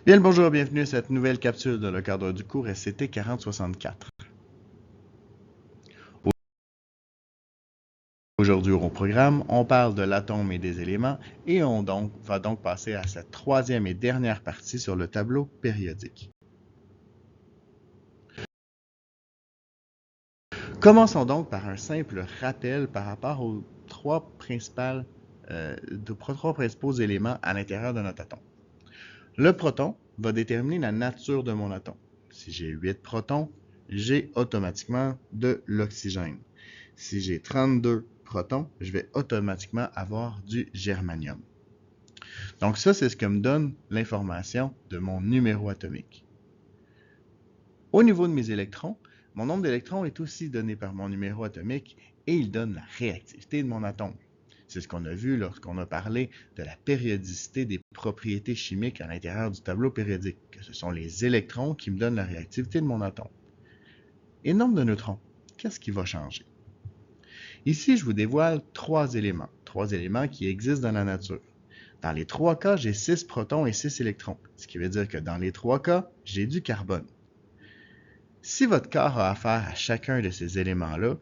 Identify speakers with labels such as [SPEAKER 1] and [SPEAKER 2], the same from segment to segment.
[SPEAKER 1] Bien le bonjour, bienvenue à cette nouvelle capsule dans le cadre du cours SCT 4064. Aujourd'hui au programme, on parle de l'atome et des éléments et on va donc passer à cette troisième et dernière partie sur le tableau périodique. Commençons donc par un simple rappel par rapport aux trois principaux éléments à l'intérieur de notre atome. Le proton va déterminer la nature de mon atome. Si j'ai 8 protons, j'ai automatiquement de l'oxygène. Si j'ai 32 protons, je vais automatiquement avoir du germanium. Donc ça, c'est ce que me donne l'information de mon numéro atomique. Au niveau de mes électrons, mon nombre d'électrons est aussi donné par mon numéro atomique et il donne la réactivité de mon atome. C'est ce qu'on a vu lorsqu'on a parlé de la périodicité des propriétés chimiques à l'intérieur du tableau périodique, que ce sont les électrons qui me donnent la réactivité de mon atome. Et le nombre de neutrons, qu'est-ce qui va changer? Ici, je vous dévoile trois éléments qui existent dans la nature. Dans les trois cas, j'ai 6 protons et 6 électrons, ce qui veut dire que dans les trois cas, j'ai du carbone. Si votre corps a affaire à chacun de ces éléments-là,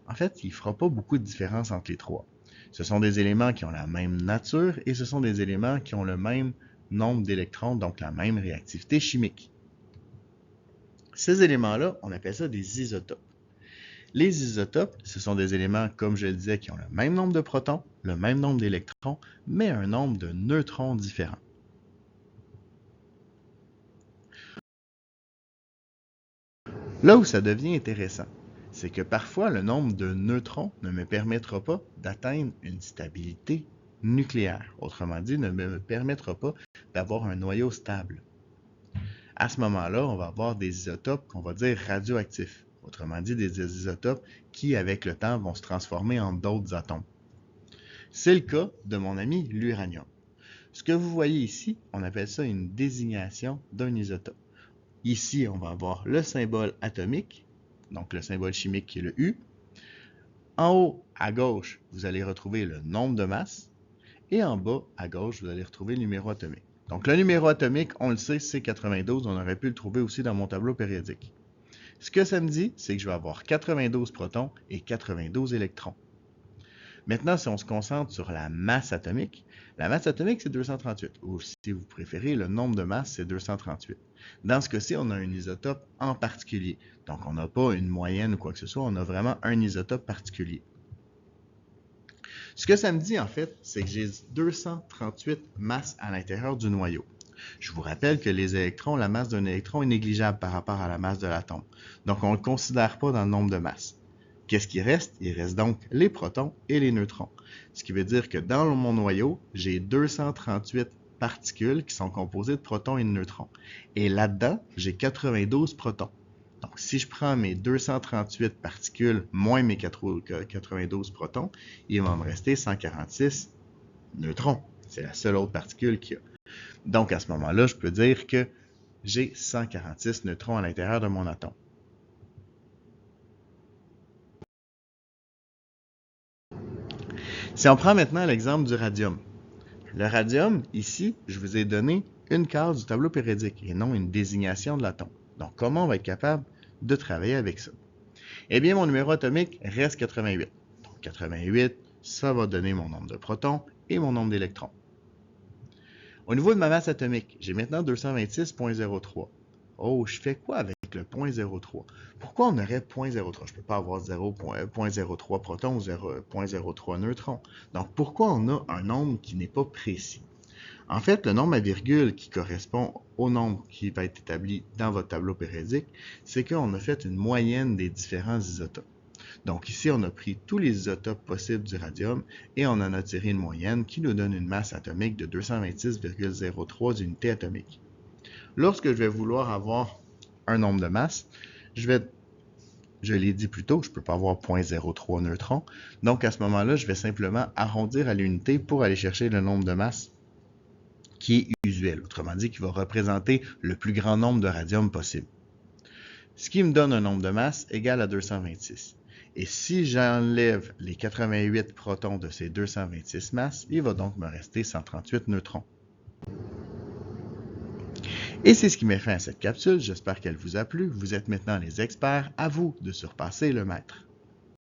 [SPEAKER 1] en fait, il ne fera pas beaucoup de différence entre les trois. Ce sont des éléments qui ont la même nature et ce sont des éléments qui ont le même nombre d'électrons, donc la même réactivité chimique. Ces éléments-là, on appelle ça des isotopes. Les isotopes, ce sont des éléments, comme je le disais, qui ont le même nombre de protons, le même nombre d'électrons, mais un nombre de neutrons différents. Là où ça devient intéressant, c'est que parfois le nombre de neutrons ne me permettra pas d'atteindre une stabilité nucléaire. Autrement dit, ne me permettra pas d'avoir un noyau stable. À ce moment-là, on va avoir des isotopes qu'on va dire radioactifs. Autrement dit, des isotopes qui, avec le temps, vont se transformer en d'autres atomes. C'est le cas de mon ami l'uranium. Ce que vous voyez ici, on appelle ça une désignation d'un isotope. Ici, on va avoir le symbole atomique, donc le symbole chimique qui est le U. En haut, à gauche, vous allez retrouver le nombre de masse. Et en bas, à gauche, vous allez retrouver le numéro atomique. Donc le numéro atomique, on le sait, c'est 92. On aurait pu le trouver aussi dans mon tableau périodique. Ce que ça me dit, c'est que je vais avoir 92 protons et 92 électrons. Maintenant, si on se concentre sur la masse atomique c'est 238. Ou si vous préférez, le nombre de masses, c'est 238. Dans ce cas-ci, on a un isotope en particulier. Donc, on n'a pas une moyenne ou quoi que ce soit, on a vraiment un isotope particulier. Ce que ça me dit, en fait, c'est que j'ai 238 masses à l'intérieur du noyau. Je vous rappelle que les électrons, la masse d'un électron est négligeable par rapport à la masse de l'atome. Donc, on ne le considère pas dans le nombre de masses. Qu'est-ce qui reste? Il reste donc les protons et les neutrons. Ce qui veut dire que dans mon noyau, j'ai 238 particules qui sont composées de protons et de neutrons. Et là-dedans, j'ai 92 protons. Donc, si je prends mes 238 particules moins mes 92 protons, il va me rester 146 neutrons. C'est la seule autre particule qu'il y a. Donc, à ce moment-là, je peux dire que j'ai 146 neutrons à l'intérieur de mon atome. Si on prend maintenant l'exemple du radium. Le radium, ici, je vous ai donné une case du tableau périodique et non une désignation de l'atome. Donc, comment on va être capable de travailler avec ça? Eh bien, mon numéro atomique reste 88. Donc, 88, ça va donner mon nombre de protons et mon nombre d'électrons. Au niveau de ma masse atomique, j'ai maintenant 226,03. Oh, je fais quoi avec le 0.03? Pourquoi on aurait 0.03? Je ne peux pas avoir 0.03 protons ou 0.03 neutrons. Donc, pourquoi on a un nombre qui n'est pas précis? En fait, le nombre à virgule qui correspond au nombre qui va être établi dans votre tableau périodique, c'est qu'on a fait une moyenne des différents isotopes. Donc ici, on a pris tous les isotopes possibles du radium et on en a tiré une moyenne qui nous donne une masse atomique de 226,03 unités atomiques. Lorsque je vais vouloir avoir un nombre de masse, je l'ai dit plus tôt, je ne peux pas avoir 0.03 neutrons. Donc à ce moment-là, je vais simplement arrondir à l'unité pour aller chercher le nombre de masse qui est usuel, autrement dit, qui va représenter le plus grand nombre de radium possible. Ce qui me donne un nombre de masse égal à 226. Et si j'enlève les 88 protons de ces 226 masses, il va donc me rester 138 neutrons. Et c'est ce qui met fin à cette capsule. J'espère qu'elle vous a plu. Vous êtes maintenant les experts. À vous de surpasser le maître.